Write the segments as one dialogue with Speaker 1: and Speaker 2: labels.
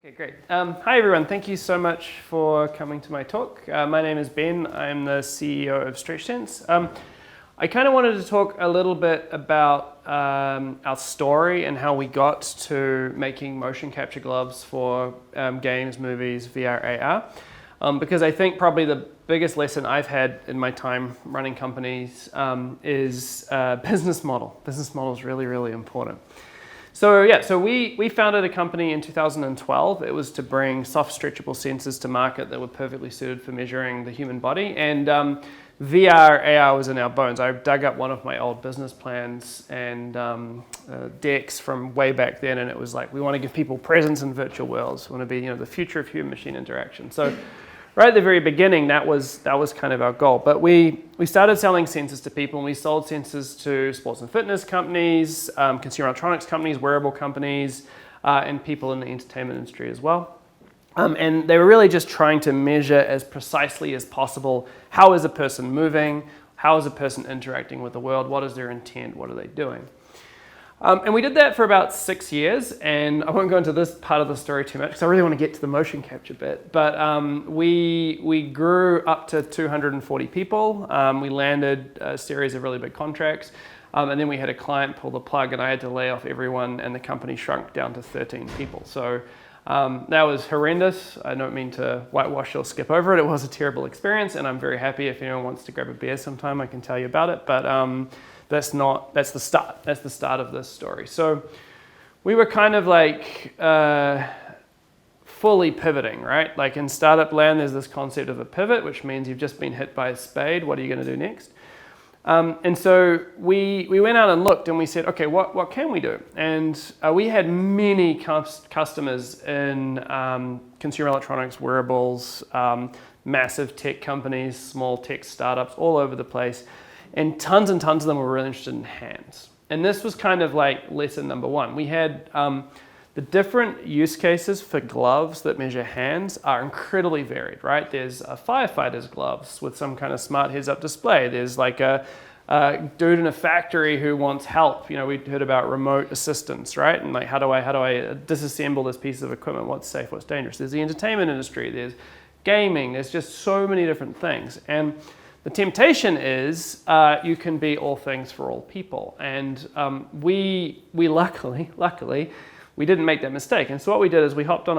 Speaker 1: Okay, great. Hi everyone, thank you so much for coming to my talk. My name is Ben, I'm the CEO of StretchSense. I kind of wanted to talk a little bit about our story and how we got to making motion capture gloves for games, movies, VR, AR. Because I think probably the biggest lesson I've had in my time running companies is business model. Business model is really, really important. So we founded a company in 2012. It was to bring soft stretchable sensors to market that were perfectly suited for measuring the human body. And VR, AR was in our bones. I dug up one of my old business plans and decks from way back then, and it was like, we want to give people presence in virtual worlds. We want to be, the future of human-machine interaction. So right at the very beginning, that was kind of our goal. But we started selling sensors to people, and we sold sensors to sports and fitness companies, consumer electronics companies, wearable companies, and people in the entertainment industry as well. And they were really just trying to measure as precisely as possible, how is a person moving, how is a person interacting with the world, what is their intent, what are they doing. And we did that for about 6 years, and I won't go into this part of the story too much because I really want to get to the motion capture bit. But we grew up to 240 people. We landed a series of really big contracts, and then we had a client pull the plug, and I had to lay off everyone, and the company shrunk down to 13 people. So that was horrendous. I don't mean to whitewash or skip over it. It was a terrible experience, and I'm very happy if anyone wants to grab a beer sometime, I can tell you about it. But that's the start. That's the start of this story. So we were kind of like fully pivoting, right? Like in startup land, there's this concept of a pivot, which means you've just been hit by a spade. What are you going to do next? And so we went out and looked, and we said, okay, what can we do? And we had many customers in consumer electronics, wearables, massive tech companies, small tech startups, all over the place. And tons of them were really interested in hands. And this was kind of like lesson number one. We had the different use cases for gloves that measure hands are incredibly varied, right? There's a firefighter's gloves with some kind of smart heads-up display. There's like a dude in a factory who wants help. We heard about remote assistance, right? And like, how do I disassemble this piece of equipment? What's safe, what's dangerous? There's the entertainment industry. There's gaming. There's just so many different things. And the temptation is you can be all things for all people. And we luckily, we didn't make that mistake. And so what we did is we hopped on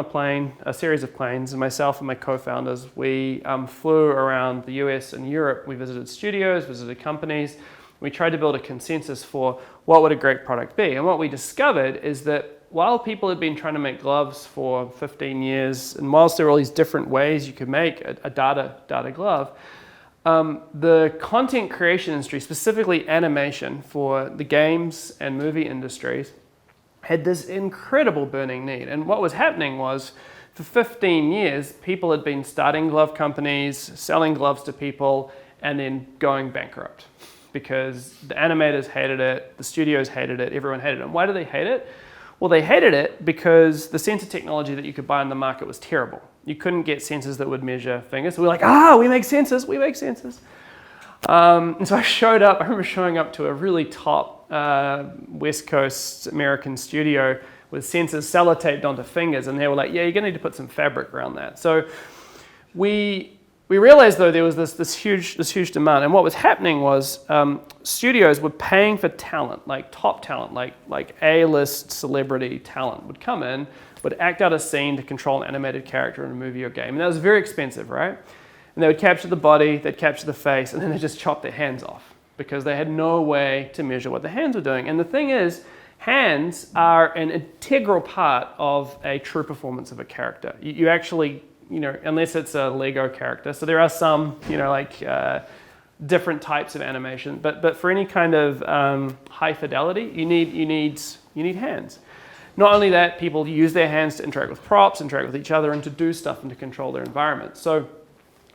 Speaker 1: a series of planes, and myself and my co-founders, we flew around the US and Europe. We visited studios, visited companies. We tried to build a consensus for what would a great product be. And what we discovered is that while people had been trying to make gloves for 15 years, and whilst there were all these different ways you could make a data glove, the content creation industry, specifically animation for the games and movie industries, had this incredible burning need. And what was happening was, for 15 years, people had been starting glove companies, selling gloves to people, and then going bankrupt. Because the animators hated it, the studios hated it, everyone hated it. And why do they hate it? Well, they hated it because the sensor technology that you could buy on the market was terrible. You couldn't get sensors that would measure fingers. So we're like, we make sensors. And so I remember showing up to a really top West Coast American studio with sensors sellotaped onto fingers, and they were like, yeah, you're going to need to put some fabric around that. So we realized, though, there was this huge demand, and what was happening was studios were paying for talent, like top talent, like A-list celebrity talent would come in, would act out a scene to control an animated character in a movie or game, and that was very expensive, right? And they would capture the body, they'd capture the face, and then they'd just chop their hands off because they had no way to measure what the hands were doing. And the thing is, hands are an integral part of a true performance of a character. You actually, unless it's a Lego character, so there are some, different types of animation, but for any kind of high fidelity, you need hands. Not only that, people use their hands to interact with props, interact with each other, and to do stuff and to control their environment. So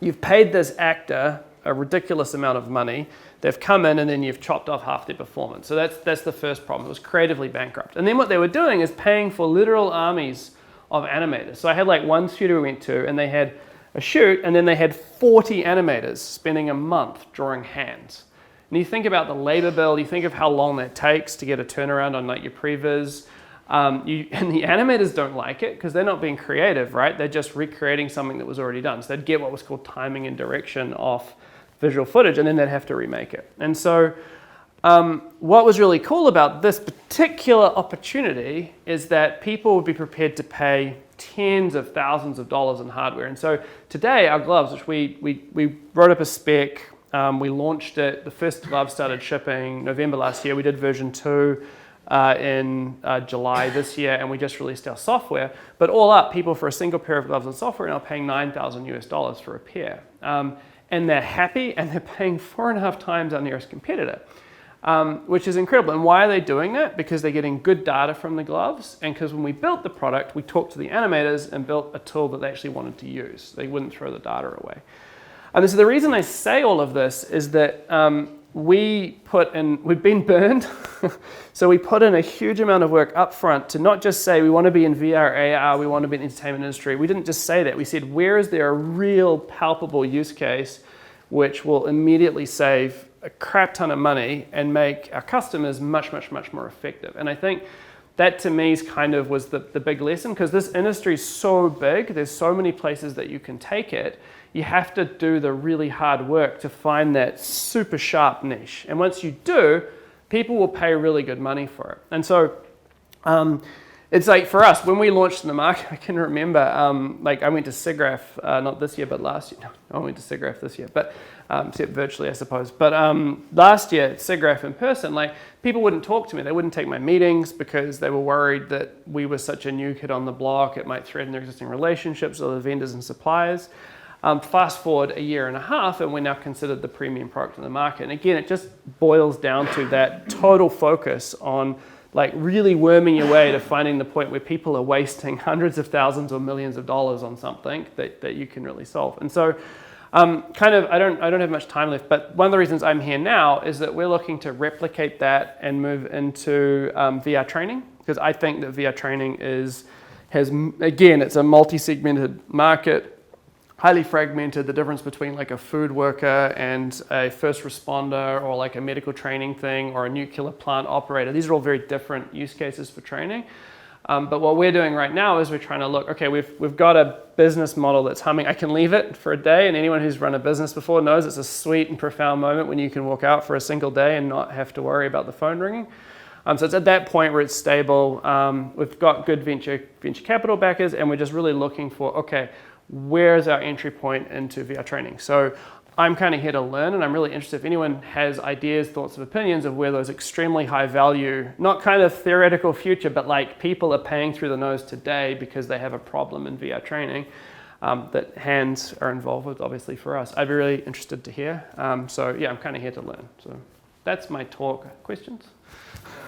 Speaker 1: you've paid this actor a ridiculous amount of money. They've come in and then you've chopped off half their performance. So that's the first problem. It was creatively bankrupt. And then what they were doing is paying for literal armies of animators. So I had like one studio we went to, and they had a shoot, and then they had 40 animators spending a month drawing hands. And you think about the labor bill, you think of how long that takes to get a turnaround on like your previs. And the animators don't like it because they're not being creative, right? They're just recreating something that was already done. So they'd get what was called timing and direction off visual footage, and then they'd have to remake it. And so what was really cool about this particular opportunity is that people would be prepared to pay tens of thousands of dollars in hardware. And so today our gloves, which we wrote up a spec, we launched it, the first gloves started shipping November last year, we did version 2 in July this year, and we just released our software. But all up, people for a single pair of gloves and software are now paying $9,000 for a pair. And they're happy, and they're paying 4.5 times our nearest competitor. Which is incredible. And why are they doing that? Because they're getting good data from the gloves, and because when we built the product, we talked to the animators and built a tool that they actually wanted to use. They wouldn't throw the data away. And so the reason I say all of this is that we've been burned, so we put in a huge amount of work up front to not just say we want to be in VR, AR, we want to be in the entertainment industry. We didn't just say that. We said, where is there a real palpable use case which will immediately save a crap ton of money and make our customers much, much, much more effective. And I think that to me was the big lesson, because this industry is so big, there's so many places that you can take it, you have to do the really hard work to find that super sharp niche. And once you do, people will pay really good money for it. And so it's like for us, when we launched in the market, I can remember, I went to SIGGRAPH, not this year, but last year. No, I went to SIGGRAPH this year, but except virtually, I suppose. But last year at SIGGRAPH in person, people wouldn't talk to me. They wouldn't take my meetings because they were worried that we were such a new kid on the block. It might threaten their existing relationships with the vendors and suppliers. Fast forward 1.5 years, and we're now considered the premium product in the market. And again, it just boils down to that total focus on really worming your way to finding the point where people are wasting hundreds of thousands or millions of dollars on something that you can really solve. And so I don't have much time left, but one of the reasons I'm here now is that we're looking to replicate that and move into VR training, because I think that VR training it's a multi-segmented market, highly fragmented. The difference between a food worker and a first responder, or a medical training thing, or a nuclear plant operator, these are all very different use cases for training. But what we're doing right now is we're trying to look, okay, we've got a business model that's humming. I can leave it for a day, and anyone who's run a business before knows it's a sweet and profound moment when you can walk out for a single day and not have to worry about the phone ringing. So it's at that point where it's stable. We've got good venture capital backers, and we're just really looking for, okay, where's our entry point into VR training? So I'm kind of here to learn, and I'm really interested if anyone has ideas, thoughts, and opinions of where those extremely high value, not kind of theoretical future, but people are paying through the nose today because they have a problem in VR training that hands are involved with, obviously, for us. I'd be really interested to hear. So yeah, I'm kind of here to learn. So that's my talk. Questions?